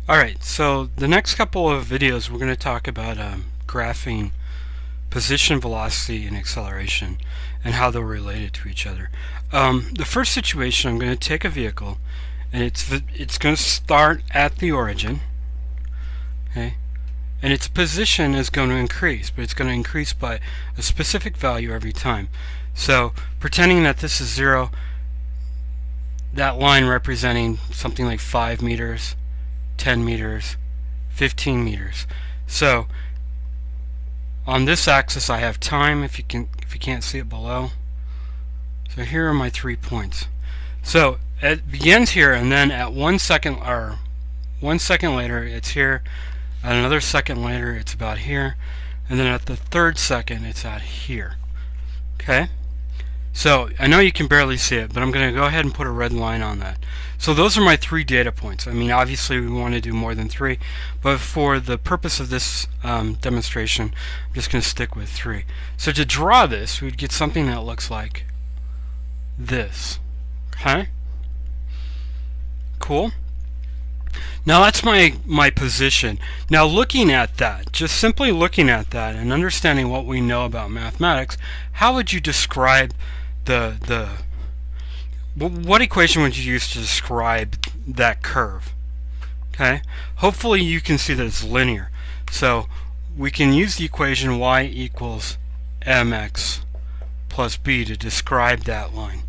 Alright, so the next couple of videos we're going to talk about graphing position, velocity, and acceleration and how they're related to each other. The first situation, I'm going to take a vehicle and it's going to start at the origin, okay, and its position is going to increase, but it's going to increase by a specific value every time. So pretending that this is 0, that line representing something like 5 meters, 10 meters, 15 meters. So on this axis I have time, if you can't see it below. So here are my 3 points. So it begins here, and then at 1 second, or 1 second later it's here, at another second later it's about here, and then at the third second it's at here. Okay? So I know you can barely see it, but I'm going to go ahead and put a red line on that. So those are my 3 data points. I mean, obviously we want to do more than 3, but for the purpose of this demonstration, I'm just going to stick with 3. So to draw this, we'd get something that looks like this. Okay? Cool? Now that's my position. Now looking at that, just simply looking at that and understanding what we know about mathematics, how would you describe what equation would you use to describe that curve? Okay, hopefully you can see that it's linear. So we can use the equation y equals mx plus b to describe that line.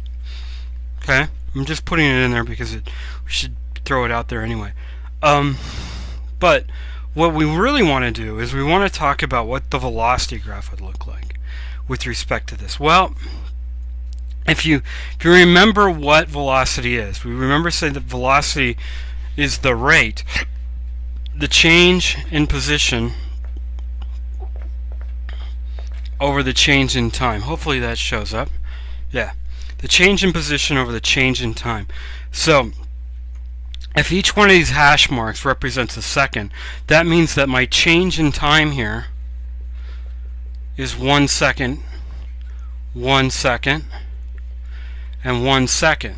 Okay, I'm just putting it in there because we should throw it out there anyway. But what we really want to do is we want to talk about what the velocity graph would look like with respect to this. Well, if you remember what velocity is, we remember saying that velocity is the rate, the change in position over the change in time. Hopefully that shows up. Yeah, the change in position over the change in time. So if each one of these hash marks represents a second, that means that my change in time here is 1 second, 1 second, and 1 second.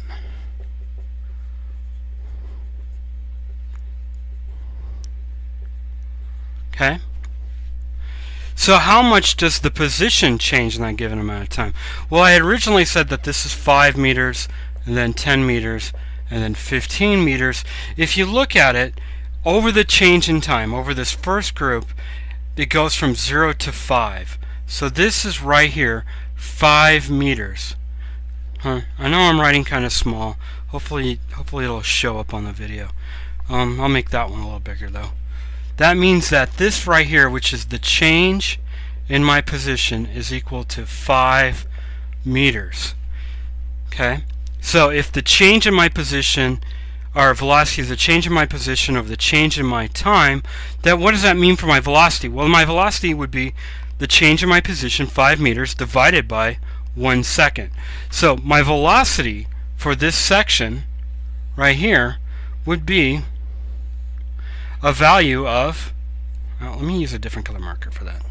Okay? So how much does the position change in that given amount of time? Well, I had originally said that this is 5 meters, and then 10 meters, and then 15 meters. If you look at it, over the change in time, over this first group, it goes from 0 to 5. So this is right here, 5 meters. I know I'm writing kind of small. Hopefully it'll show up on the video. I'll make that one a little bigger though. That means that this right here, which is the change in my position, is equal to 5 meters. Okay? So if the change in my position, or velocity is the change in my position over the change in my time, then what does that mean for my velocity? Well, my velocity would be the change in my position, 5 meters, divided by 1 second. So my velocity for this section right here would be a value of, well, let me use a different color marker for that.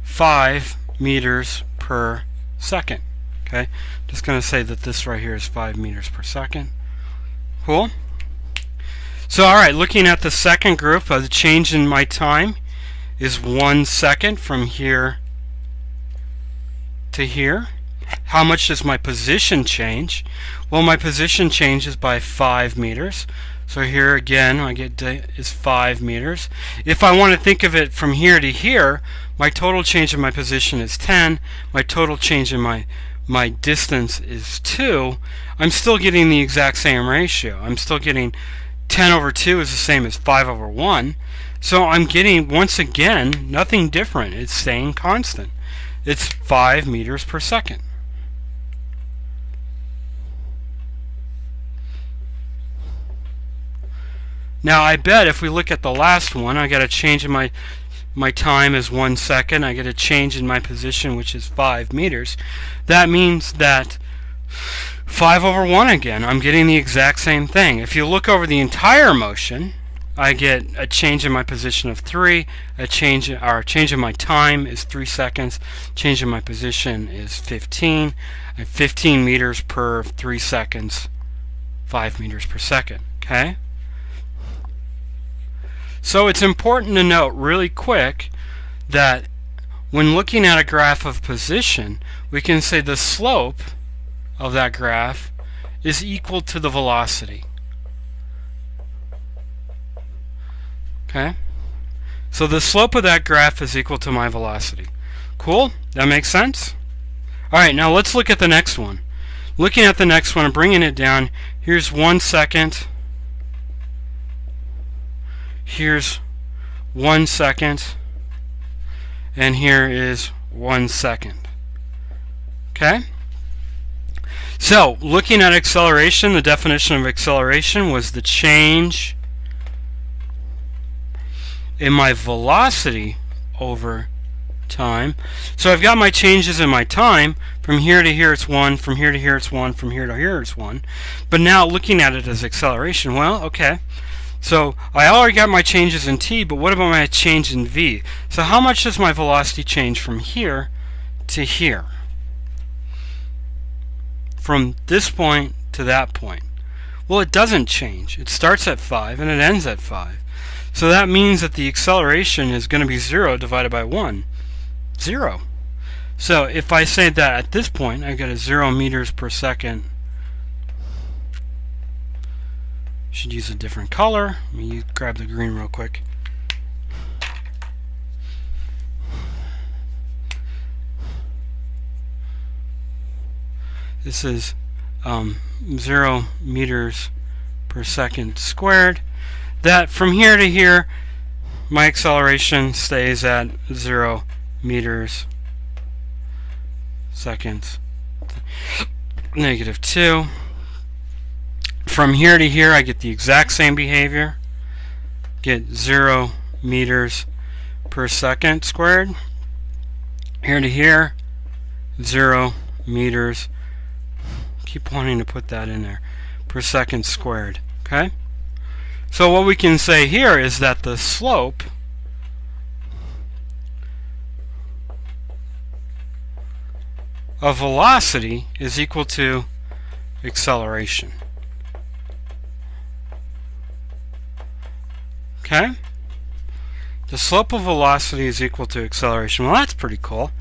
$5 meters per second. Okay, just going to say that this right here is 5 meters per second. Cool. So alright, looking at the second group, the change in my time is 1 second from here to here. How much does my position change? Well, my position changes by 5 meters. So here again, I get is 5 meters. If I want to think of it from here to here, my total change in my position is 10. My total change in my distance is 2. I'm still getting the exact same ratio. I'm still getting 10 over 2 is the same as 5 over 1. So I'm getting, once again, nothing different. It's staying constant. It's 5 meters per second. Now I bet if we look at the last one, I got a change in my time is 1 second. I get a change in my position, which is 5 meters. That means that 5 over 1 again, I'm getting the exact same thing. If you look over the entire motion, I get a change in my position of 3, a change in my time is 3 seconds, change in my position is 15, and 15 meters per 3 seconds, 5 meters per second, okay? So it's important to note really quick that when looking at a graph of position, we can say the slope of that graph is equal to the velocity. Okay? So the slope of that graph is equal to my velocity. Cool? That makes sense? Alright, now let's look at the next one. Looking at the next one and bringing it down, here's 1 second. Here's 1 second. And here is 1 second. Okay? So, looking at acceleration, the definition of acceleration was the change in my velocity over time. So I've got my changes in my time. From here to here it's 1, from here to here it's 1, from here to here it's 1. But now looking at it as acceleration, well, okay. So I already got my changes in t, but what about my change in v? So how much does my velocity change from here to here? From this point to that point? Well, it doesn't change. It starts at 5 and it ends at 5. So that means that the acceleration is going to be 0 divided by 1. 0. So if I say that at this point I get a 0 meters per second. Should use a different color. Let me grab the green real quick. This is 0 meters per second squared. That from here to here, my acceleration stays at 0 meters seconds negative 2. From here to here, I get the exact same behavior. Get 0 meters per second squared. Here to here, 0 meters. Keep wanting to put that in there. Per second squared. Okay? So what we can say here is that the slope of velocity is equal to acceleration. Okay? The slope of velocity is equal to acceleration. Well, that's pretty cool.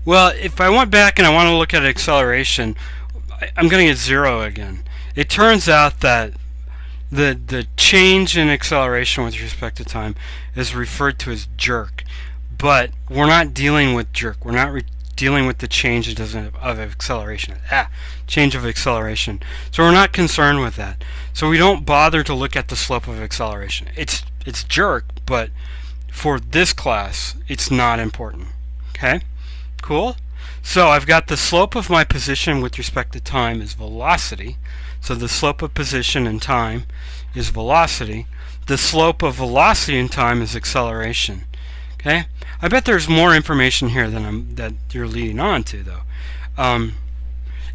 Well, if I went back and I want to look at acceleration, I'm going to get 0 again. It turns out that the change in acceleration with respect to time is referred to as jerk. But we're not dealing with jerk. We're not dealing with the change of acceleration. Change of acceleration. So we're not concerned with that. So we don't bother to look at the slope of acceleration. It's jerk, but for this class, it's not important. Okay? Cool? So I've got the slope of my position with respect to time is velocity. So the slope of position and time is velocity. The slope of velocity and time is acceleration. Okay? I bet there's more information here than that you're leading on to, though.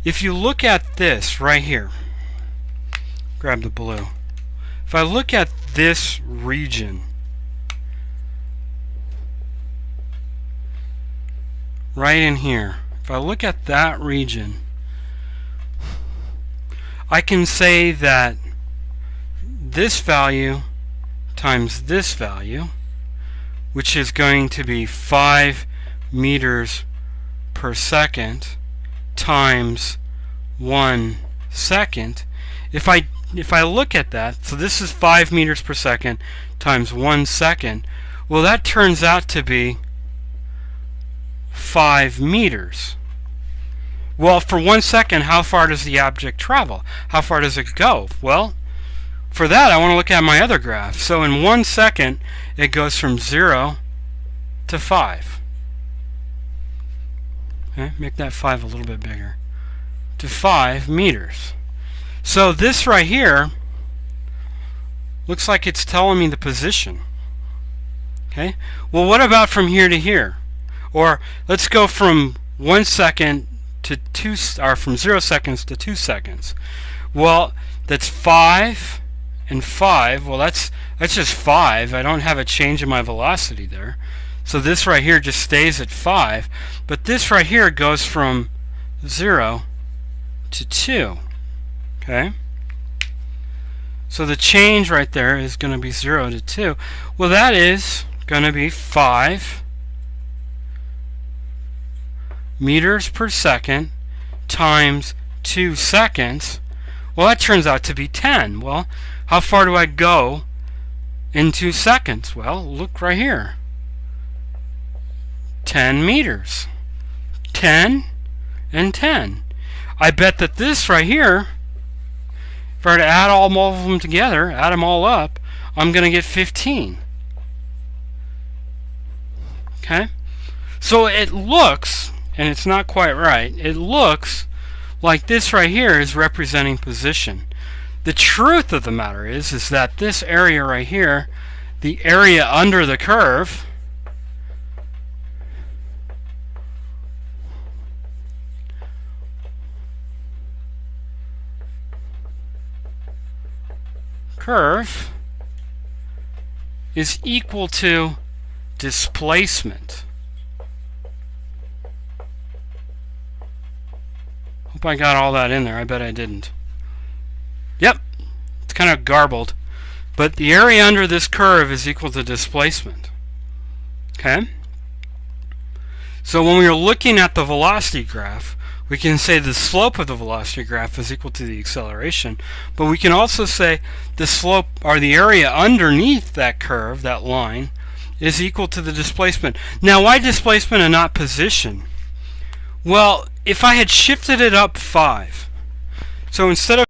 If you look at this right here, grab the blue. If I look at this region, right in here, if I look at that region, I can say that this value times this value, which is going to be 5 meters per second times 1 second. If I look at that, so this is 5 meters per second times 1 second, well, that turns out to be 5 meters. Well, for 1 second, how far does the object travel? How far does it go? Well, for that, I want to look at my other graph. So in 1 second, it goes from 0 to 5. Okay, make that 5 a little bit bigger. To 5 meters. So this right here looks like it's telling me the position. Okay. Well, what about from here to here? Or let's go from 1 second to 2, or from 0 seconds to 2 seconds. Well, that's 5 and 5. Well, that's just 5. I don't have a change in my velocity there. So this right here just stays at 5. But this right here goes from 0 to 2. Okay? So the change right there is going to be 0 to 2. Well, that is going to be 5 meters per second times 2 seconds. Well, that turns out to be 10. Well, how far do I go in 2 seconds? Well, look right here. 10 meters. 10 and 10. I bet that this right here, if I were to add all of them together, add them all up, I'm going to get 15. Okay? So it looks, and it's not quite right, it looks like this right here is representing position. The truth of the matter is that this area right here, the area under the curve, is equal to displacement. Hope I got all that in there. I bet I didn't. Yep, it's kind of garbled, but the area under this curve is equal to displacement. Okay? So when we are looking at the velocity graph, we can say the slope of the velocity graph is equal to the acceleration, but we can also say the slope, or the area underneath that curve, that line, is equal to the displacement. Now, why displacement and not position? Well, if I had shifted it up 5, so instead of